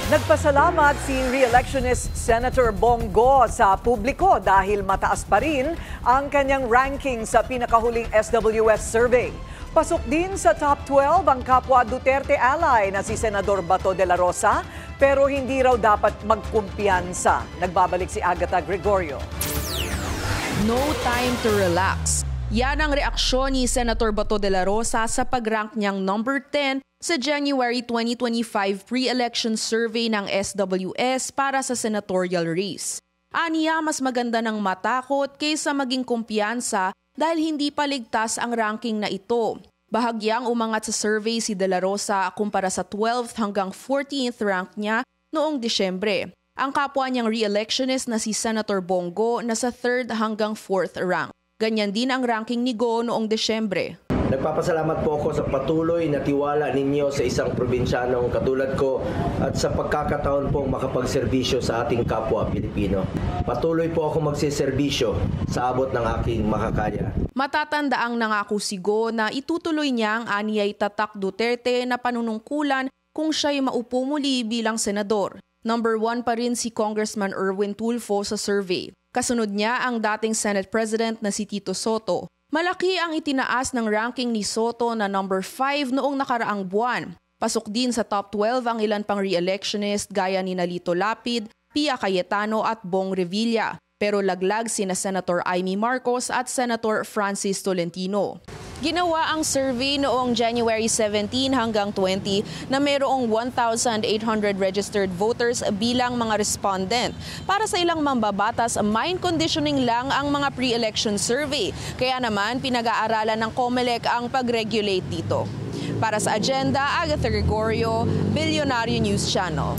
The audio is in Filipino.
Nagpasalamat si re-electionist Senator Bongo sa publiko dahil mataas pa rin ang kanyang ranking sa pinakahuling SWS survey. Pasok din sa top 12 ang kapwa Duterte ally na si Senador Bato de la Rosa, pero hindi raw dapat magkumpiyansa. Nagbabalik si Agatha Gregorio. No time to relax. Yan ang reaksyon ni Senator Bato de la Rosa sa pag-rank niyang number 10 sa January 2025 pre-election survey ng SWS para sa senatorial race. Aniya, mas maganda ng matakot kaysa maging kumpiyansa dahil hindi pa ligtas ang ranking na ito. Bahagyang umangat sa survey si de la Rosa kumpara sa 12th hanggang 14th rank niya noong Disyembre. Ang kapwa niyang re-electionist na si Senator Bongo nasa 3rd hanggang 4th rank. Ganyan din ang ranking ni Go noong Desyembre. Nagpapasalamat po ako sa patuloy na tiwala ninyo sa isang probinsyanong katulad ko at sa pagkakataon pong makapagserbisyo sa ating kapwa Pilipino. Patuloy po ako magsiserbisyo sa abot ng aking makakaya. Matatandaang nangako si Go na itutuloy niya ang anyay Tatak Duterte na panunungkulan kung siya'y maupo muli bilang senador. Number 1 pa rin si Congressman Erwin Tulfo sa survey. Kasunod niya ang dating Senate President na si Tito Soto. Malaki ang itinaas ng ranking ni Soto na number 5 noong nakaraang buwan. Pasok din sa top 12 ang ilan pang re-electionist gaya ni Lito Lapid, Pia Cayetano at Bong Revilla. Pero laglag sina Senator Amy Marcos at Senator Francis Tolentino. Ginawa ang survey noong January 17 hanggang 20 na mayroong 1,800 registered voters bilang mga respondent. Para sa ilang mambabatas, mind conditioning lang ang mga pre-election survey. Kaya naman pinag-aaralan ng COMELEC ang pag-regulate dito. Para sa Agenda, Agatha Gregorio, Billionario News Channel.